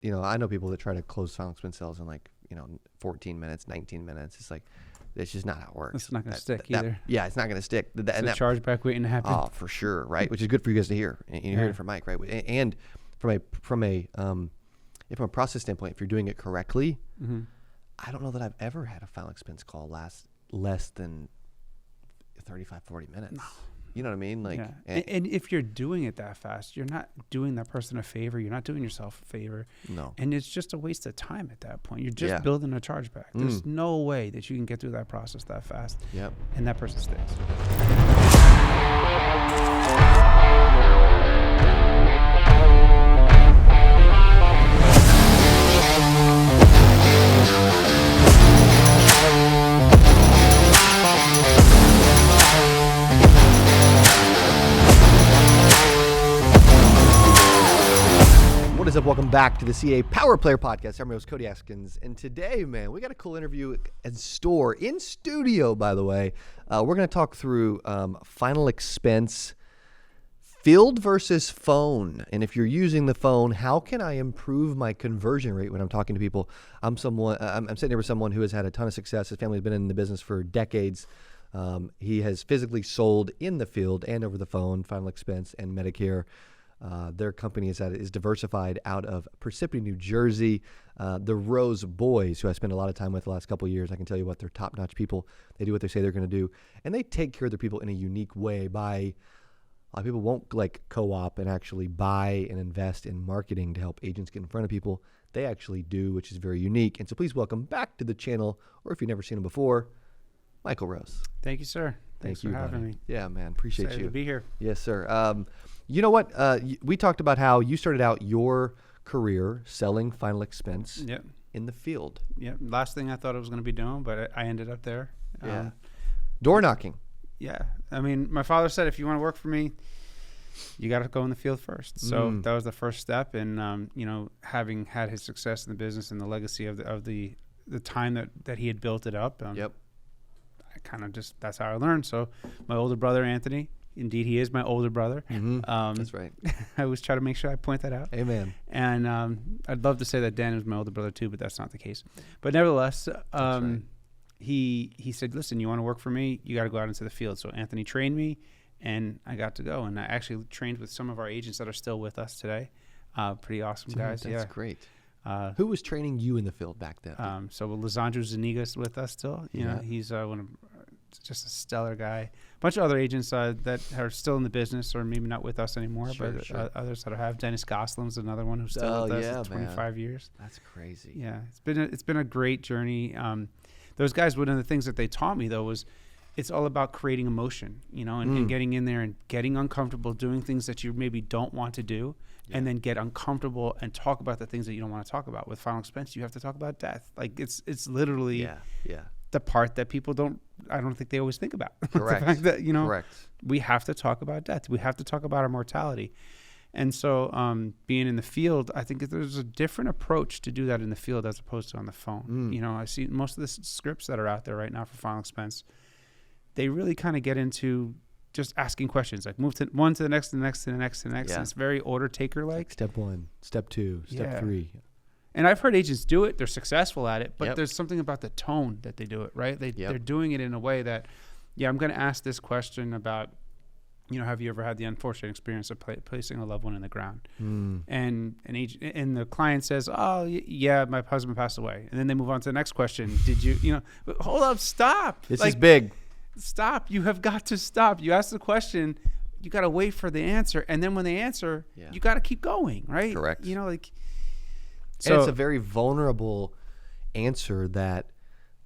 I know people that try to close final expense sales in 14 minutes, 19 minutes. It's like, it's just not how it works. It's not going to stick either. Yeah, it's not going to stick. It's a chargeback waiting to happen. Oh, for sure, right? Which is good for you guys to hear. And you heard it from Mike, right? And from a process standpoint, if you're doing it correctly, I don't know that I've ever had a final expense call last less than 35, 40 minutes. No. You know what I mean? And if you're doing it that fast, you're not doing that person a favor. You're not doing yourself a favor. No. And it's just a waste of time at that point. You're just building a chargeback. There's no way that you can get through that process that fast. Yep. And that person stays. What is up? Welcome back to the CA Power Player Podcast. I'm your host, Cody Askins. And today, man, we got a cool interview in studio, by the way. We're going to talk through final expense, field versus phone. And if you're using the phone, how can I improve my conversion rate when I'm talking to people? I'm sitting here with someone who has had a ton of success. His family's been in the business for decades. He has physically sold in the field and over the phone, final expense and Medicare. Their company is Diversified out of Parsippany, New Jersey. The Rose Boys, who I spent a lot of time with the last couple of years, I can tell you what, they're top-notch people. They do what they say they're going to do, and they take care of their people in a unique way. A lot of people won't co-op and actually buy and invest in marketing to help agents get in front of people. They actually do, which is very unique. And so please welcome back to the channel, or if you've never seen him before, Michael Rose. Thank you, sir. Thanks for having me. Yeah, man. Appreciate Excited you. to be here. Yes, sir. You know what? We talked about how you started out your career selling final expense in the field. Yeah. Last thing I thought I was going to be doing, but I ended up there. Yeah. Door knocking. Yeah. I mean, my father said, if you want to work for me, you got to go in the field first. So that was the first step. And, having had his success in the business and the legacy of the time that he had built it up. I kind of that's how I learned. So my older brother, Anthony, indeed, he is my older brother. That's right. I always try to make sure I point that out. Amen. And I'd love to say that Dan is my older brother too, but that's not the case. But nevertheless, right. He said, listen, you want to work for me? You got to go out into the field. So Anthony trained me, and I got to go. And I actually trained with some of our agents that are still with us today. Pretty awesome guys. That's great. Who was training you in the field back then? So Lisandro Zuniga's with us still. You know, he's just a stellar guy. A bunch of other agents that are still in the business, or maybe not with us anymore, but others that have. Dennis Gosselin's another one who's still with us for 25 years. That's crazy. Yeah, it's been a great journey. Those guys, one of the things that they taught me though was it's all about creating emotion, and getting in there and getting uncomfortable, doing things that you maybe don't want to do. And then get uncomfortable and talk about the things that you don't want to talk about. With final expense, you have to talk about death. It's literally the part that people I don't think they always think about. Correct. The fact that, Correct. We have to talk about death. We have to talk about our mortality. And so being in the field, I think there's a different approach to do that in the field as opposed to on the phone. I see most of the scripts that are out there right now for final expense, they really kind of get into just asking questions, like move to one to the next, to the next, to the next, to the next. Yeah. And it's very order taker like. Step 1, step 2, step 3. And I've heard agents do it; they're successful at it. But there's something about the tone that they do it, right? They're doing it in a way that, I'm going to ask this question about, have you ever had the unfortunate experience of placing a loved one in the ground? And an agent and the client says, "Oh, yeah, my husband passed away," and then they move on to the next question. Did you, hold up, stop. This is big. Stop. You have got to stop. You ask the question, you got to wait for the answer. And then when they answer, you got to keep going, right? Correct. So and it's a very vulnerable answer that,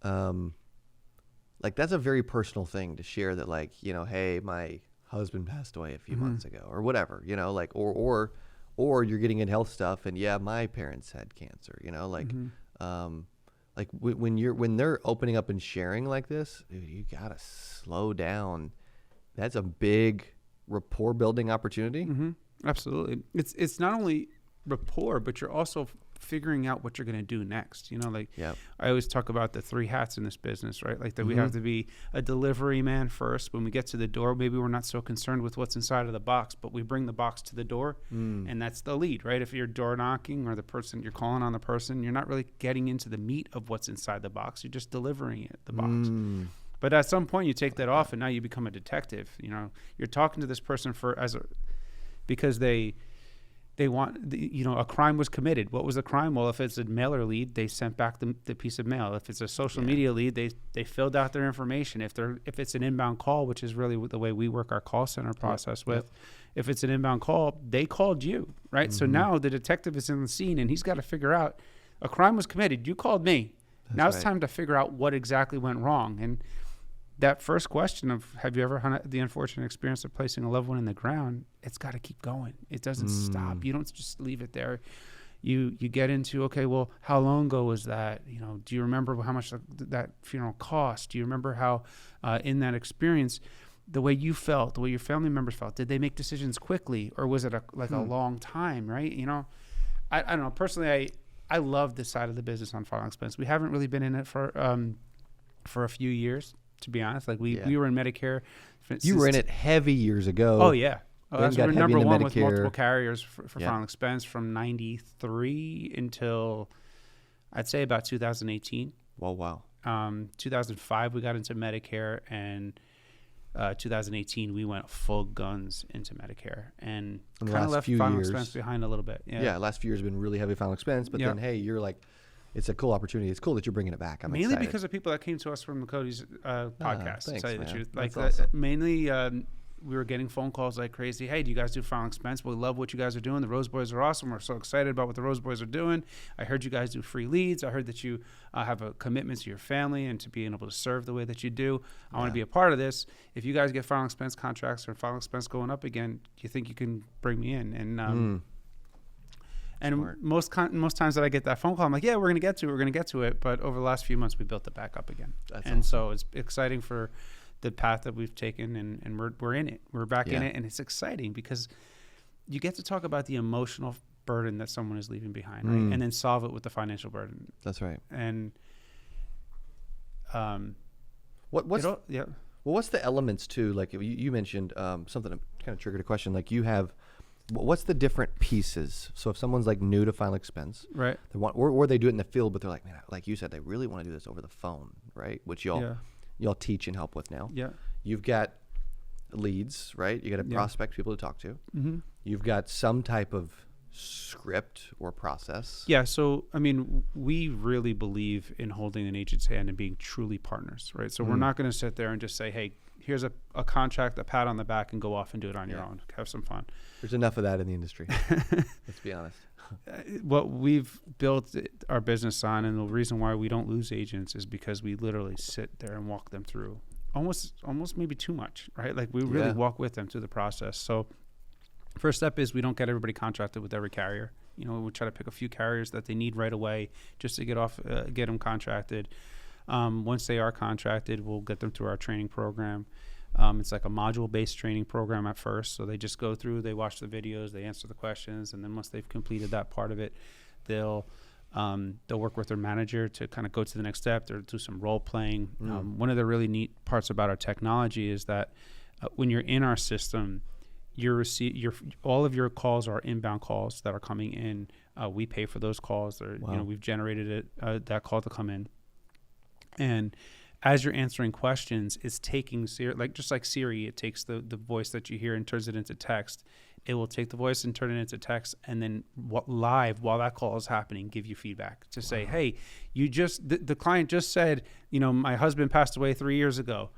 that's a very personal thing to share that, hey, my husband passed away a few months ago or whatever, or you're getting in health stuff and my parents had cancer, when they're opening up and sharing like this, dude, you gotta slow down. That's a big rapport building opportunity. Absolutely. It's not only rapport, but you're also figuring out what you're going to do next. Like Yep. I always talk about the 3 hats in this business, right? Like that we have to be a delivery man first. When we get to the door, maybe we're not so concerned with what's inside of the box, but we bring the box to the door, and that's the lead, right? If you're door knocking or the person you're calling on the person, you're not really getting into the meat of what's inside the box. You're just delivering the box. But at some point you take that off and now you become a detective. You're talking to this person because they want, a crime was committed. What was the crime? Well, if it's a mailer lead, they sent back the piece of mail. If it's a social media lead, they filled out their information. If it's an inbound call, which is really the way we work our call center process with, if it's an inbound call, they called you, right? So now the detective is in the scene and he's got to figure out a crime was committed. You called me. Now it's time to figure out what exactly went wrong. And that first question of, have you ever had the unfortunate experience of placing a loved one in the ground? It's got to keep going. It doesn't stop. You don't just leave it there. You get into, okay, well, how long ago was that? Do you remember how much that funeral cost? Do you remember how in that experience, the way you felt, the way your family members felt, did they make decisions quickly or was it a long time, right? I don't know. Personally, I love this side of the business on final expense. We haven't really been in it for a few years, to be honest. Like we were in Medicare. You were in it heavy years ago. Oh yeah. That's got we're heavy number into one with Medicare. multiple carriers for final expense from 93 until I'd say about 2018. Wow. 2005 we got into Medicare, and 2018 we went full guns into Medicare and kind of left final expense behind a little bit. Yeah, last few years have been really heavy final expense, but then hey, you're like, it's a cool opportunity. It's cool that you're bringing it back. I'm mainly excited. because of people that came to us from the Cody's podcast. Thanks, to tell you the man. truth, That's like awesome. mainly we were getting phone calls like crazy. Hey, do you guys do final expense? We love what you guys are doing. The Rose Boys are awesome. We're so excited about what the Rose Boys are doing. I heard you guys do free leads. I heard that you have a commitment to your family and to being able to serve the way that you do. I want to be a part of this. If you guys get final expense contracts or final expense going up again, do you think you can bring me in? And most times that I get that phone call, I'm like, yeah, we're going to get to it. But over the last few months, we built it back up again. That's awesome. So it's exciting for the path that we've taken, and we're in it. We're back in it, and it's exciting because you get to talk about the emotional burden that someone is leaving behind, right? And then solve it with the financial burden. That's right. And what's the elements too? Like you mentioned something that kind of triggered a question. Like what's the different pieces? So if someone's like new to final expense, right, they want, or they do it in the field, but they're like, man, like you said, they really want to do this over the phone, right? Which y'all teach and help with now. Yeah. You've got leads, right? You got to prospect people to talk to. Mm-hmm. You've got some type of script or process. Yeah. So, I mean, we really believe in holding an agent's hand and being truly partners, right? So we're not going to sit there and just say, hey, here's a contract, a pat on the back, and go off and do it on your own. Have some fun. There's enough of that in the industry. Let's be honest. What we've built our business on, and the reason why we don't lose agents, is because we literally sit there and walk them through almost maybe too much, right? Like we really walk with them through the process. So first step is we don't get everybody contracted with every carrier. We try to pick a few carriers that they need right away just to get them contracted. Once they are contracted, we'll get them through our training program. It's like a module-based training program at first. So they just go through, they watch the videos, they answer the questions, and then once they've completed that part of it, they'll work with their manager to kind of go to the next step. They'll do some role playing. One of the really neat parts about our technology is that when you're in our system, all of your calls are inbound calls that are coming in. We pay for those calls. We've generated that call to come in. And as you're answering questions, it's taking just like Siri, it takes the voice that you hear and turns it into text. It will take the voice and turn it into text, and then live while that call is happening, give you feedback to say, hey, the client just said, my husband passed away 3 years ago.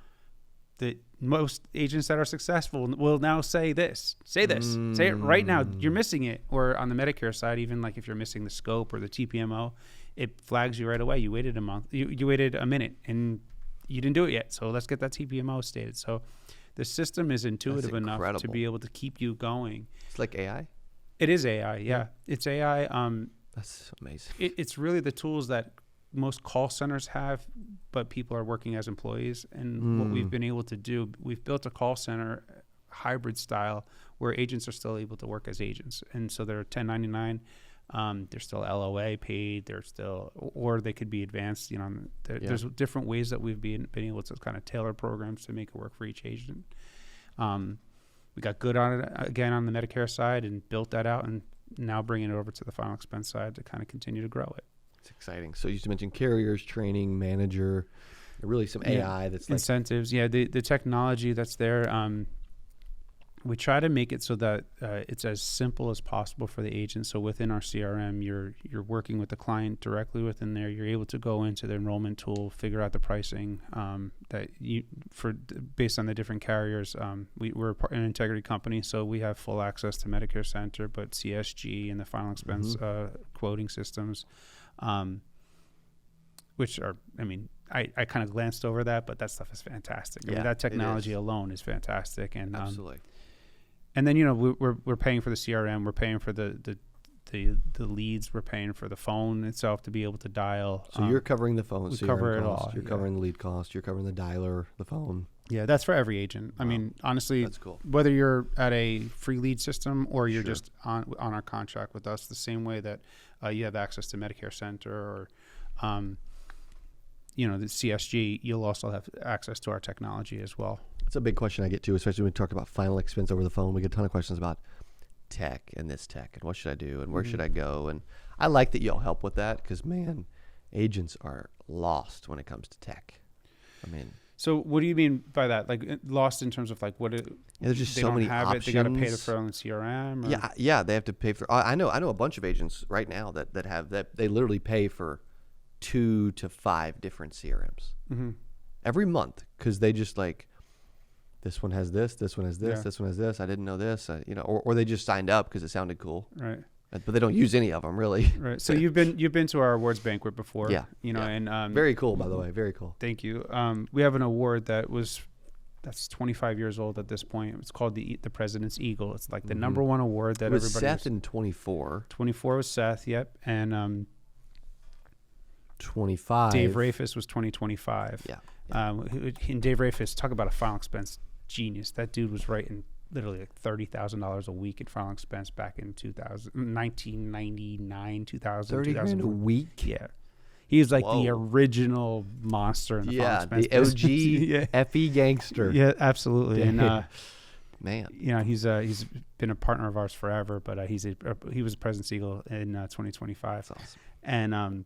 The most agents that are successful will now say this, say it right now. You're missing it. Or on the Medicare side, even like if you're missing the scope or the TPMO, it flags you right away. You waited a month, you waited a minute, and you didn't do it yet. So let's get that TPMO stated. So the system is intuitive enough to be able to keep you going. It's like AI? It is AI. Yeah. It's AI. That's amazing. It's really the tools that most call centers have, but people are working as employees. And what we've been able to do, we've built a call center hybrid style where agents are still able to work as agents. And so they're 1099 They're still LOA paid. They're still, or they could be advanced. There's different ways that we've been able to kind of tailor programs to make it work for each agent. We got good on it again on the Medicare side and built that out, and now bringing it over to the final expense side to kind of continue to grow it. It's exciting. So you just mentioned carriers, training, manager, really some AI that's incentives. The technology that's there. We try to make it so that it's as simple as possible for the agent. So within our CRM, you're working with the client directly within there. You're able to go into the enrollment tool, figure out the pricing based on the different carriers. We're an integrity company, so we have full access to Medicare Center, but CSG and the final expense quoting systems, which are, I kind of glanced over that, but that stuff is fantastic. That technology alone is fantastic, and absolutely. And then we're paying for the CRM, we're paying for the leads, we're paying for the phone itself to be able to dial. So you're covering the phone. We CRM cover it cost, all. You're covering the lead cost. You're covering the dialer, the phone. Yeah, that's for every agent. Wow. Honestly, that's cool. Whether you're at a free lead system or you're just on our contract with us, the same way that you have access to Medicare Center or the CSG, you'll also have access to our technology as well. It's a big question I get too, especially when we talk about final expense over the phone. We get a ton of questions about tech and this tech and what should I do and where should I go. And I like that y'all help with that because, man, agents are lost when it comes to tech. So what do you mean by that? Like lost in terms of like what? There's just so many options. They got to pay for on the CRM. Or? Yeah, they have to pay for. I know a bunch of agents right now that have that. They literally pay for 2 to 5 different CRMs every month because they just like. This one has this one has this, this one has this. I didn't know this, or they just signed up because it sounded cool. Right. But they don't use any of them really. Right. So you've been to our awards banquet before. And very cool, by the way. Very cool. Thank you. We have an award that's 25 years old at this point. It's called the President's Eagle. It's like the number one award that everybody. Seth in 24. 24 was Seth. Yep. And 25. Dave Rafis was 2025. Yeah. And Dave Rafis, talk about a final expense genius. That dude was writing literally like $30,000 a week in final expense back in 1999, 2000. $30,000 a week? Yeah. He was like the original monster in the final expense. The OG FE gangster. Yeah, absolutely. And man, he's been a partner of ours forever, but he was a President's Eagle in 2025. That's awesome. And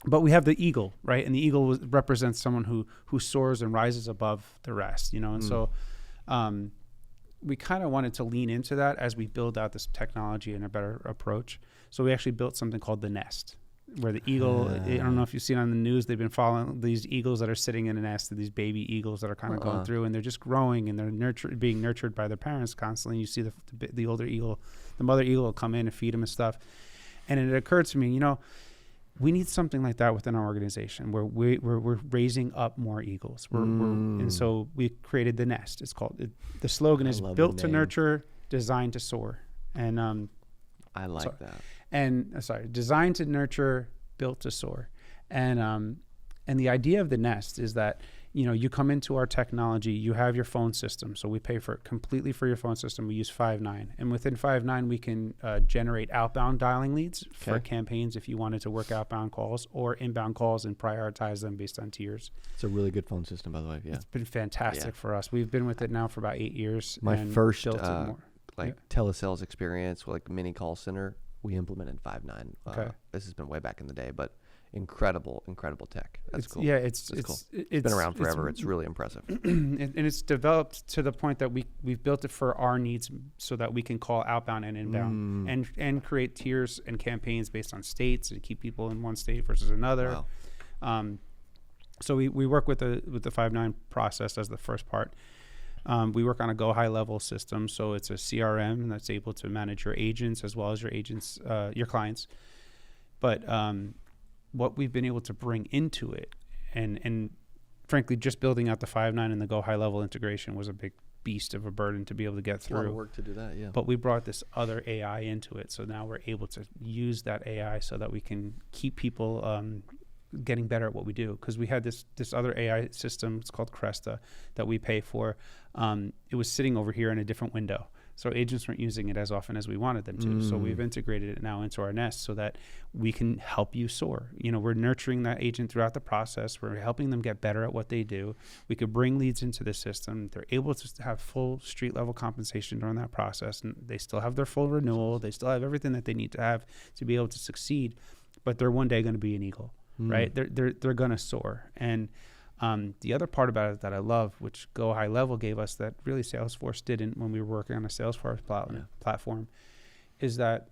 but we have the eagle, right? And the eagle represents someone who soars and rises above the rest, And so we kind of wanted to lean into that as we build out this technology and a better approach. So we actually built something called the nest, where the eagle, I don't know if you've seen on the news, they've been following these eagles that are sitting in a nest, these baby eagles that are kind of going through, and they're just growing and they're being nurtured by their parents constantly. You see the older eagle, the mother eagle will come in and feed them and stuff. And it occurred to me, we need something like that within our organization where we're raising up more eagles. And so we created the nest. It's called, the slogan is built to nurture, designed to soar. And I like that. And designed to nurture, built to soar. And the idea of the nest is that, you come into our technology, you have your phone system. So we pay for it completely for your phone system. We use Five9. And within Five9, we can generate outbound dialing leads for campaigns if you wanted to work outbound calls or inbound calls and prioritize them based on tiers. It's a really good phone system, by the way. Yeah. It's been fantastic for us. We've been with it now for about 8 years. My first telesales experience, like mini call center, we implemented Five9. This has been way back in the day, but incredible tech. That's cool. Yeah, it's cool. It's been around forever. It's really impressive. And it's developed to the point that we've built it for our needs so that we can call outbound and inbound and create tiers and campaigns based on states and keep people in one state versus another. Wow. So we work with the Five9 process as the first part. We work on a go high level system. So it's a CRM that's able to manage your agents as well as your clients. But what we've been able to bring into it and frankly, just building out the Five9 and the go high level integration was a big beast of a burden to be able to get through. A lot of work to do that, yeah. But we brought this other AI into it. So now we're able to use that AI so that we can keep people getting better at what we do. Because we had this other AI system, it's called Cresta, that we pay for. It was sitting over here in a different window. So agents weren't using it as often as we wanted them to. So we've integrated it now into our nest so that we can help you soar. We're nurturing that agent throughout the process. We're helping them get better at what they do. We could bring leads into the system. They're able to have full street level compensation during that process, and they still have their full renewal. They still have everything that they need to have to be able to succeed, but they're one day going to be an eagle, right? They're going to soar. And the other part about it that I love, which Go High Level gave us that really Salesforce didn't when we were working on a Salesforce platform, is that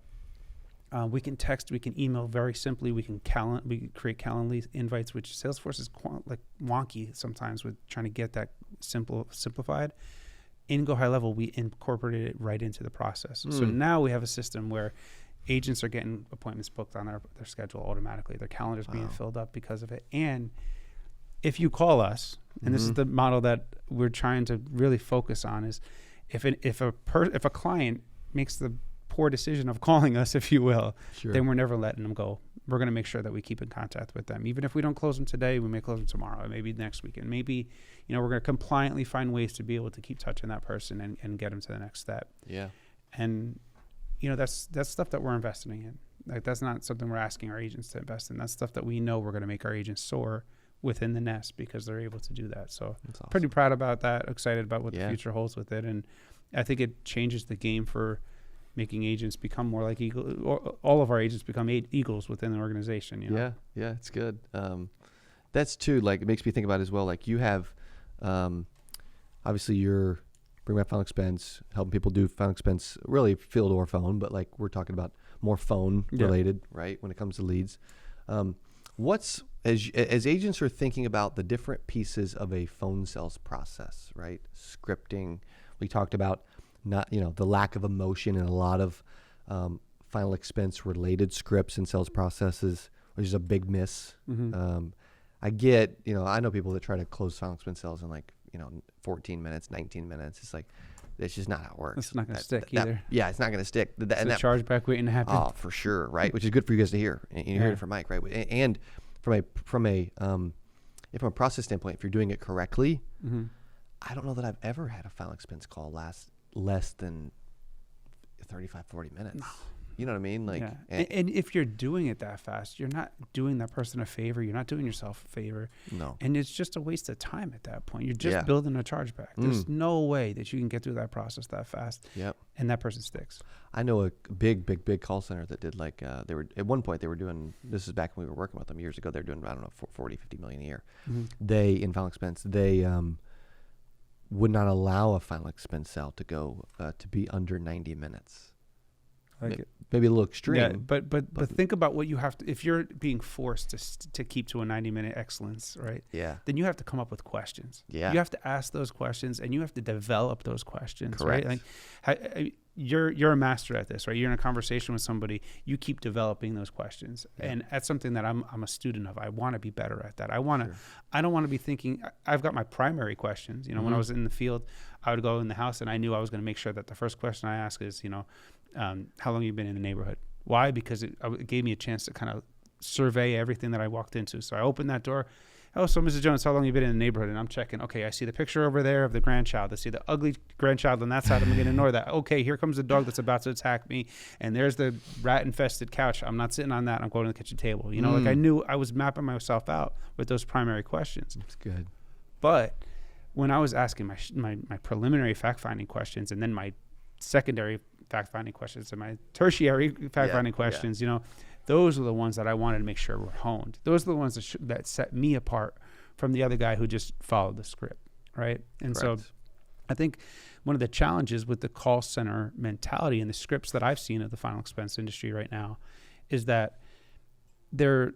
we can text, we can email very simply, we can create Calendly invites, which Salesforce is wonky sometimes with trying to get that simplified. In Go High Level, we incorporated it right into the process. So now we have a system where agents are getting appointments booked on their schedule automatically. Their calendar's being filled up because of it. And if you call us, and this is the model that we're trying to really focus on, is if a client makes the poor decision of calling us, if you will, then we're never letting them go. We're going to make sure that we keep in contact with them. Even if we don't close them today, we may close them tomorrow, maybe next week. And maybe, we're going to compliantly find ways to be able to keep touching that person and get them to the next step. Yeah. And, that's stuff that we're investing in. Like, that's not something we're asking our agents to invest in. That's stuff that we know we're going to make our agents soar within the nest because they're able to do that. So awesome. Pretty proud about that, excited about what the future holds with it. And I think it changes the game for making agents become more like eagles, or all of our agents become eagles within the organization. Yeah, it's good. That's too, like, it makes me think about as well, like you have, obviously you're bring back final expense, helping people do final expense, really field or phone, but like we're talking about more phone related, right? When it comes to leads. As agents are thinking about the different pieces of a phone sales process, right? Scripting, we talked about the lack of emotion in a lot of final expense related scripts and sales processes, which is a big miss. I get, I know people that try to close final expense sales in 14 minutes, 19 minutes. It's like, that's just not how it works. It's not going to stick either. Yeah, it's not going to stick. It's a chargeback waiting to happen. Oh, for sure, right? Which is good for you guys to hear. And you heard it from Mike, right? And from a process standpoint, if you're doing it correctly, I don't know that I've ever had a final expense call last less than 35, 40 minutes. No. You know what I mean? And if you're doing it that fast, you're not doing that person a favor. You're not doing yourself a favor. No. And it's just a waste of time at that point. You're just building a chargeback. There's no way that you can get through that process that fast. Yep. And that person sticks. I know a big call center that did they were at one point they were doing, this is back when we were working with them years ago, they were doing, I don't know, 40, 50 million a year. They, in final expense, they would not allow a final expense sale to go to be under 90 minutes. Maybe a little extreme. Yeah, but think about what you have to, if you're being forced to keep to a 90-minute excellence, right? Yeah. Then you have to come up with questions. Yeah. You have to ask those questions and you have to develop those questions. Correct. Right? Like, you're a master at this, right? You're in a conversation with somebody, you keep developing those questions. Yeah. And that's something that I'm a student of. I want to be better at that. I don't want to be thinking, I've got my primary questions. When I was in the field, I would go in the house and I knew I was going to make sure that the first question I ask is, how long have you been in the neighborhood? Why? Because it gave me a chance to kind of survey everything that I walked into. So I opened that door. Oh, so Mrs. Jones, how long have you been in the neighborhood? And I'm checking. Okay, I see the picture over there of the grandchild. I see the ugly grandchild on that side. I'm going to ignore that. Okay, here comes the dog that's about to attack me. And there's the rat-infested couch. I'm not sitting on that. I'm going to the kitchen table. Like I knew I was mapping myself out with those primary questions. That's good. But when I was asking my preliminary fact-finding questions and then my secondary fact-finding questions and my tertiary fact-finding questions, those are the ones that I wanted to make sure were honed. Those are the ones that set me apart from the other guy who just followed the script, right? And Correct. So I think one of the challenges with the call center mentality and the scripts that I've seen of the final expense industry right now is that they're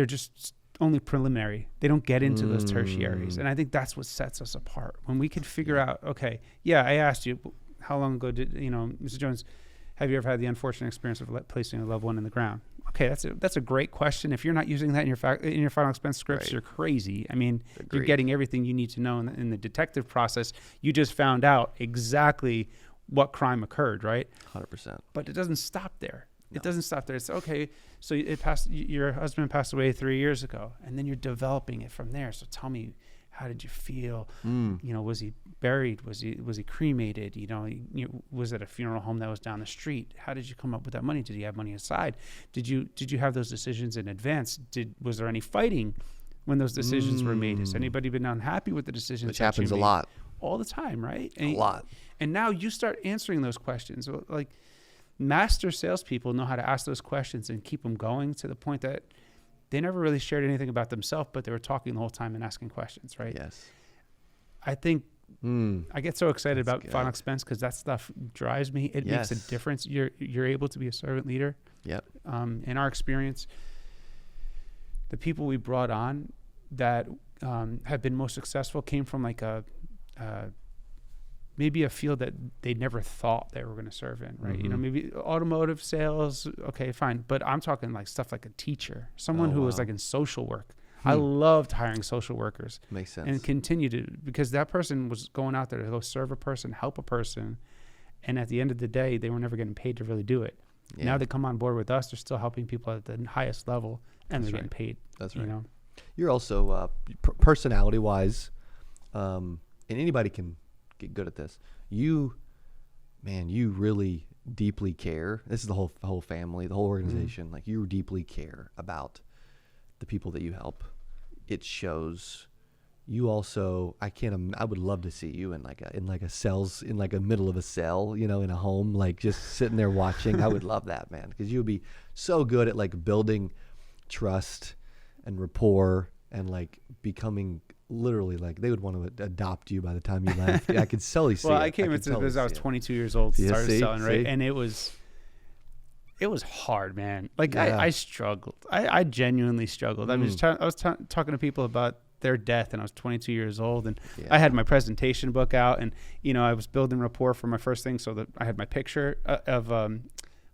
just only preliminary. They don't get into those tertiaries. And I think that's what sets us apart. When we can figure out, okay, I asked you, how long ago did, Mr. Jones, have you ever had the unfortunate experience of placing a loved one in the ground? Okay, that's a great question. If you're not using that in your final expense scripts, right, you're crazy. I mean, Agreed. You're getting everything you need to know in the detective process. You just found out exactly what crime occurred, right? 100%. But it doesn't stop there. No. It doesn't stop there. It's okay. So your husband passed away 3 years ago, and then you're developing it from there. So tell me, How did you feel? You know, was he buried? Was he cremated? You know, was it a funeral home that was down the street? How did you come up with that money? Did you have money aside? Did you have those decisions in advance? Was there any fighting when those decisions were made? Has anybody been unhappy with the decisions? Which happens a lot. All the time, right? A lot. And now you start answering those questions. Like, master salespeople know how to ask those questions and keep them going to the point that they never really shared anything about themselves, but they were talking the whole time and asking questions, right? Yes. I think I get so excited about good. final expense because that stuff drives me. It makes a difference. You're able to be a servant leader. Yep. In our experience, the people we brought on that have been most successful came from like maybe a field that they never thought they were going to serve in, right? You know, maybe automotive sales, okay, fine. But I'm talking like stuff like a teacher, someone who was like in social work. I loved hiring social workers. Makes sense. And continue to, because that person was going out there to go serve a person, help a person. And at the end of the day, they were never getting paid to really do it. Yeah. Now they come on board with us. They're still helping people at the highest level and they're getting paid. That's right. You know? You're also personality wise, and anybody can get good at this. You really deeply care. This is the whole family, the whole organization. Like, you deeply care about the people that you help. It shows. You also, I would love to see you in like a middle of a cell, you know, in a home, like just sitting there watching. I would love that, man, because you would be so good at like building trust and rapport and like becoming literally like they would want to adopt you by the time you left. I could totally see it. I came into this, I was 22 years old, started selling, right? And it was hard, man. Like I struggled. I genuinely struggled. I was talking to people about their death, and I was 22 years old, and I had my presentation book out, and you know, I was building rapport for my first thing, so that I had my picture of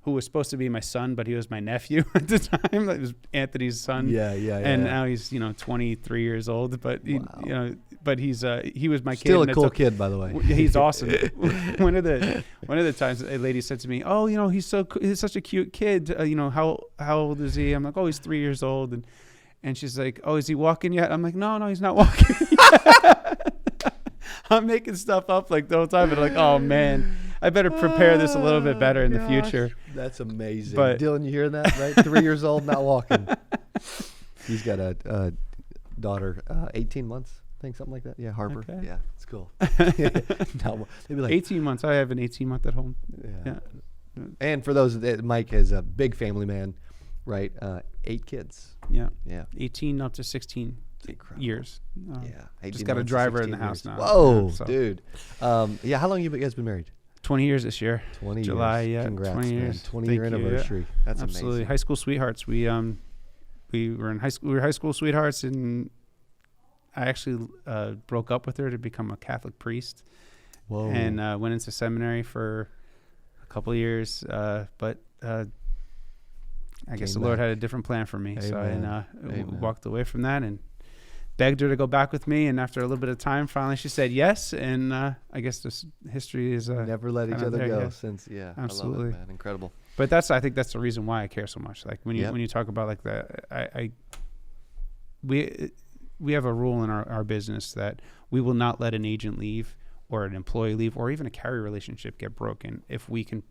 who was supposed to be my son, but he was my nephew at the time. It was Anthony's son. And now he's 23 years old, but he was my kid. Still a cool kid, by the way. He's awesome. One of the times a lady said to me, "Oh, he's such a cute kid. How old is he?" I'm like, "Oh, he's 3 years old." And she's like, "Oh, is he walking yet?" I'm like, No, he's not walking yet. I'm making stuff up like the whole time, and like, oh man, I better prepare this a little bit better in the future. That's amazing. But, Dylan, you hear that, right? 3 years old, not walking. He's got a daughter, 18 months, I think, something like that. Yeah, Harper. Okay. Yeah, it's cool. Maybe like 18 months. I have an 18-month at home. Yeah. And for those, Mike is a big family man, right? 8 kids. Yeah. 18 up to 16 years. Just got a driver in the house now. Whoa, dude. How long have you guys been married? 20 years this year. 20 July, years. Congrats, 20 years. 20-year anniversary. Yeah. That's absolutely amazing. High school sweethearts. We were in high school. We were high school sweethearts, and I actually broke up with her to become a Catholic priest. Whoa. And went into seminary for a couple of years, but I guess the Lord had a different plan for me. Amen. So I walked away from that and begged her to go back with me. And after a little bit of time, finally she said yes. And I guess this history is never let each other go since. Yeah, absolutely, I love it, man. Incredible. But I think that's the reason why I care so much. Like when you talk about like that, we have a rule in our business that we will not let an agent leave or an employee leave or even a carrier relationship get broken if we can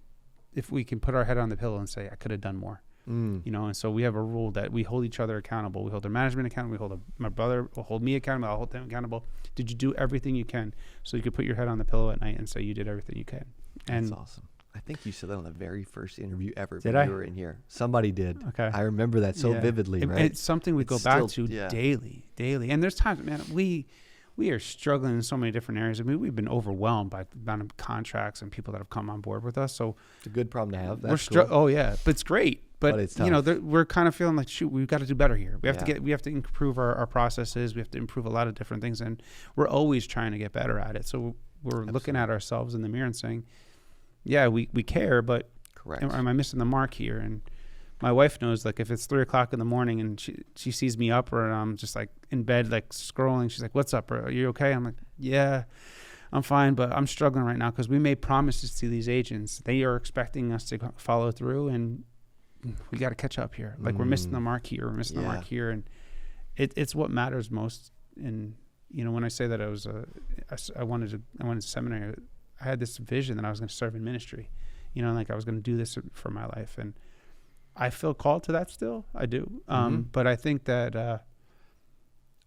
put our head on the pillow and say, I could have done more. And so we have a rule that we hold each other accountable. We hold our management accountable. My brother will hold me accountable. I'll hold them accountable. Did you do everything you can so you could put your head on the pillow at night and say you did everything you can? And that's awesome. I think you said that on the very first interview ever. Did I? You were in here. Somebody did. Okay. I remember that so vividly, right? It's something we go back to daily. And there's times, man, we are struggling in so many different areas. I mean, we've been overwhelmed by the amount of contracts and people that have come on board with us. So it's a good problem to have. That's cool. Oh yeah, but it's great. But it's tough. We're kind of feeling like, shoot, we've got to do better here. We have to improve our processes. We have to improve a lot of different things, and we're always trying to get better at it. So we're looking at ourselves in the mirror and saying, yeah, we care, but correct. Am I missing the mark here? And my wife knows, like, if it's 3:00 in the morning and she sees me up or I'm just like in bed, like scrolling, she's like, what's up? Are you okay? I'm like, yeah, I'm fine, but I'm struggling right now because we made promises to these agents. They are expecting us to follow through, and we got to catch up here. Like we're missing the mark here. We're missing the mark here. And it's what matters most in you know, when I say that I wanted seminary, I had this vision that I was going to serve in ministry, you know, like I was going to do this for my life. And I feel called to that still. I do. But I think that,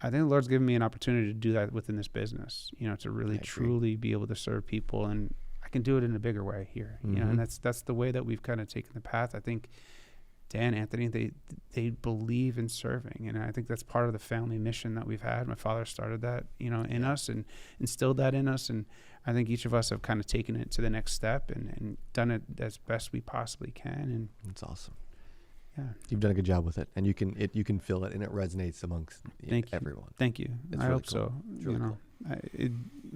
I think the Lord's given me an opportunity to do that within this business, you know, to really truly be able to serve people. And I can do it in a bigger way here, you know, and that's the way that we've kind of taken the path. I think Dan, Anthony, they believe in serving. And I think that's part of the family mission that we've had. My father started that, you know, in us and instilled that in us. And I think each of us have kind of taken it to the next step and done it as best we possibly can. And that's awesome. Yeah, you've done a good job with it, and you can feel it, and it resonates amongst everyone. Thank you. It's I really hope cool. so. It's really cool.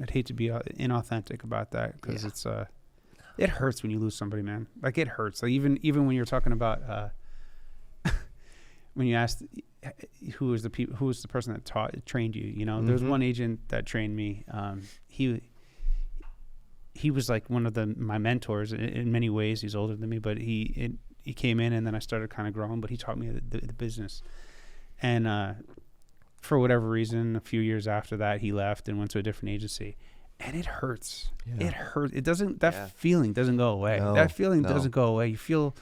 I'd hate to be inauthentic about that because it's it hurts when you lose somebody, man. Like it hurts. Like even when you're talking about when you asked who was the person that trained you. You know, there's one agent that trained me. He was like one of my mentors in many ways. He's older than me, but he came in and then I started kind of growing, but he taught me the business. And for whatever reason, a few years after that, he left and went to a different agency. And it hurts. Yeah. It hurts. It doesn't, feeling doesn't go away. No, that feeling doesn't go away. You feel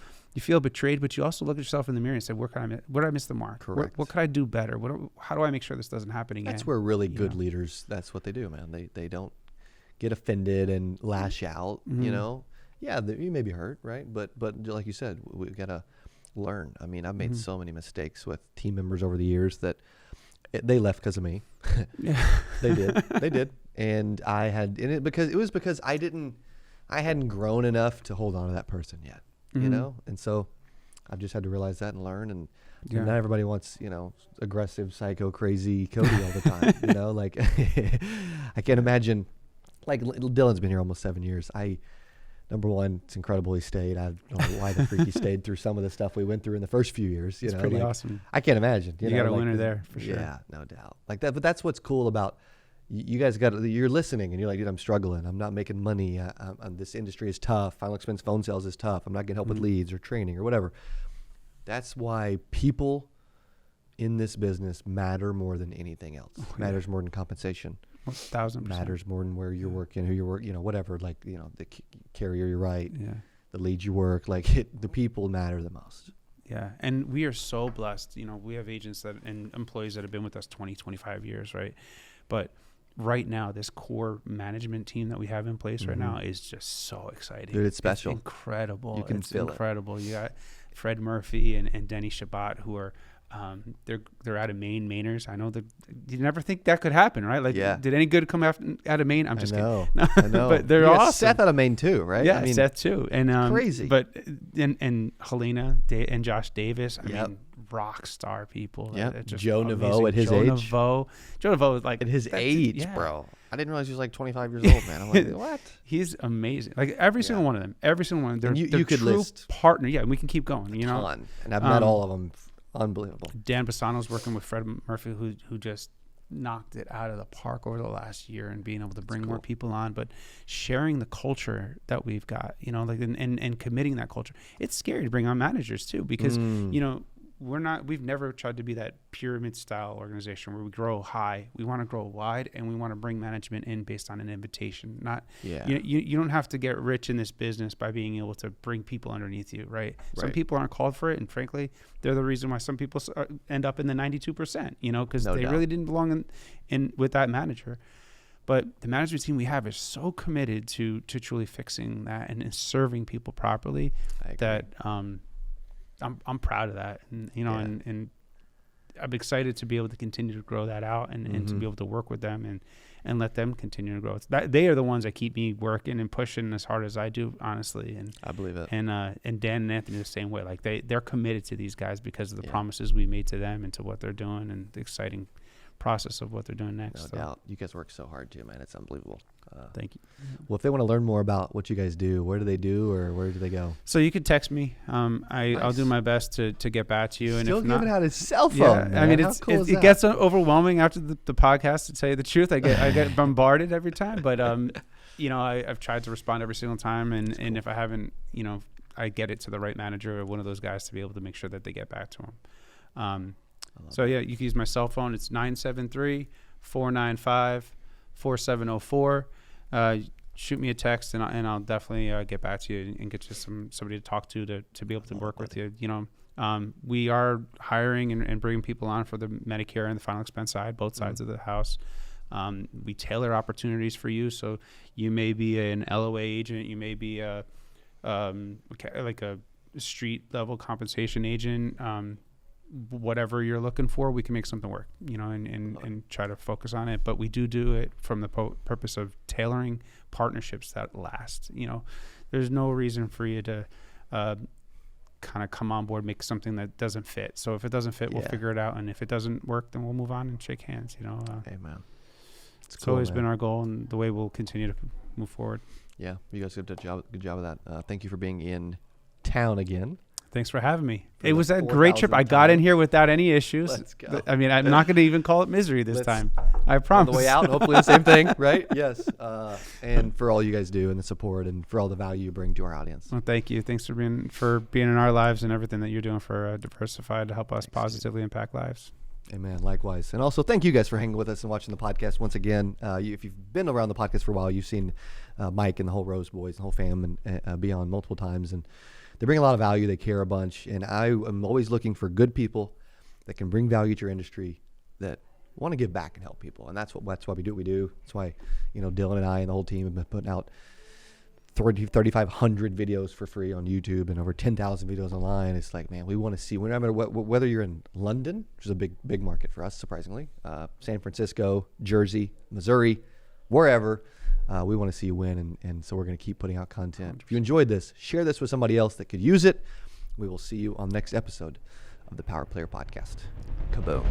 betrayed, but you also look at yourself in the mirror and say, where did I miss the mark? Correct. What could I do better? How do I make sure this doesn't happen again? That's where really good leaders, that's what they do, man. They don't get offended and lash out, you know? Yeah, you may be hurt, right? But like you said, we've got to learn. I mean, I've made so many mistakes with team members over the years that they left because of me. Yeah, they did, and because I hadn't grown enough to hold on to that person yet, you know. And so I've just had to realize that and learn. And not everybody wants, you know, aggressive, psycho, crazy Cody all the time. You know, like I can't imagine. Like Dylan's been here almost 7 years. Number one, it's incredible he stayed. I don't know why the freak he stayed through some of the stuff we went through in the first few years. It's pretty awesome. I can't imagine. You got a winner there for sure. Yeah, no doubt. Like that, but that's what's cool about you guys. You're listening, and you're like, dude, I'm struggling. I'm not making money. This industry is tough. Final expense phone sales is tough. I'm not getting help with leads or training or whatever. That's why people in this business matter more than anything else. Matters more than compensation. 1,000% matters more than where you're working, who you're working, you know, whatever, like, you know, the carrier you write, the leads you work, like the people matter the most. Yeah. And we are so blessed. You know, we have agents and employees that have been with us 20, 25 years, right? But right now, this core management team that we have in place right now is just so exciting. Dude, it's special. It's incredible. You can feel incredible. You got Fred Murphy and Denny Shabbat, who are they're out of Maine, Mainers. I know that you never think that could happen, right? Like, did any good come out of Maine? I'm just kidding. No, I know. But they're awesome. Seth out of Maine too, right? Yeah, I mean, Seth too, and crazy. But and Helena and Josh Davis. I mean, rock star people. Yeah, Joe Naveau at his age. Joe Naveau, like at his age, bro. I didn't realize he was like 25 years old, man. I'm like, what? He's amazing. Like every single one of them. Every single one. They're you could true list partner. Yeah, we can keep going. You know, and I've met all of them. Unbelievable. Dan Bassano's working with Fred Murphy, who just knocked it out of the park over the last year, and being able to bring more people on, but sharing the culture that we've got, you know, like and committing that culture. It's scary to bring on managers too, because you know, we've never tried to be that pyramid style organization where we grow high. We want to grow wide, and we want to bring management in based on an invitation. Not you don't have to get rich in this business by being able to bring people underneath you, right? Some people aren't called for it, and frankly, they're the reason why some people end up in the 92%, you know, because they really didn't belong in with that manager. But the management team we have is so committed to truly fixing that and serving people properly that I'm proud of that, and you know, and I'm excited to be able to continue to grow that out and to be able to work with them and let them continue to grow. They are the ones that keep me working and pushing as hard as I do, honestly. And I believe it. And Dan and Anthony the same way. Like they're committed to these guys because of the promises we made to them and to what they're doing and the exciting process of what they're doing next. No doubt. You guys work so hard too, man. It's unbelievable. Thank you. Well, if they want to learn more about what you guys do, where do they do, or where do they go? So you could text me. I'll do my best to get back to you. And Still if giving not, out his cell phone. Yeah, I mean, it gets overwhelming after the podcast. To tell you the truth, I get bombarded every time. But you know, I've tried to respond every single time, and if I haven't, you know, I get it to the right manager or one of those guys to be able to make sure that they get back to them. So yeah, you can use my cell phone. It's 973 495-4704. Shoot me a text, and I'll definitely get back to you and get you somebody to talk to be able to work with you. We are hiring and bringing people on for the Medicare and the final expense side, both sides of the house. We tailor opportunities for you. So you may be an LOA agent, you may be like a street level compensation agent. Whatever you're looking for, we can make something work, and try to focus on it. But we do it from the purpose of tailoring partnerships that last. There's no reason for you to kind of come on board, make something that doesn't fit. So if it doesn't fit, we'll figure it out. And if it doesn't work, then we'll move on and shake hands, Amen. It's cool, always been our goal, and the way we'll continue to move forward. Yeah. You guys did a good job of that. Thank you for being in town again. Thanks for having me. It was a great trip. I got in here without any issues. Let's go. I mean, I'm not going to even call it misery this time. I promise. On the way out, hopefully the same thing, right? Yes. And for all you guys do and the support and for all the value you bring to our audience. Well, thank you. Thanks for being in our lives and everything that you're doing for Diversified to help us positively impact lives. Amen. Likewise. And also thank you guys for hanging with us and watching the podcast. Once again, if you've been around the podcast for a while, you've seen Mike and the whole Rose Boys, the whole fam, and be on multiple times. And they bring a lot of value. They care a bunch. And I am always looking for good people that can bring value to your industry, that want to give back and help people. And that's why we do what we do. That's why, Dylan and I and the whole team have been putting out 3,500 videos for free on YouTube and over 10,000 videos online. It's like, man, we want to see, whether you're in London, which is a big market for us, surprisingly, San Francisco, Jersey, Missouri, wherever, we want to see you win. And so we're going to keep putting out content. 100%. If you enjoyed this, share this with somebody else that could use it. We will see you on the next episode of the Power Player Podcast. Kaboom.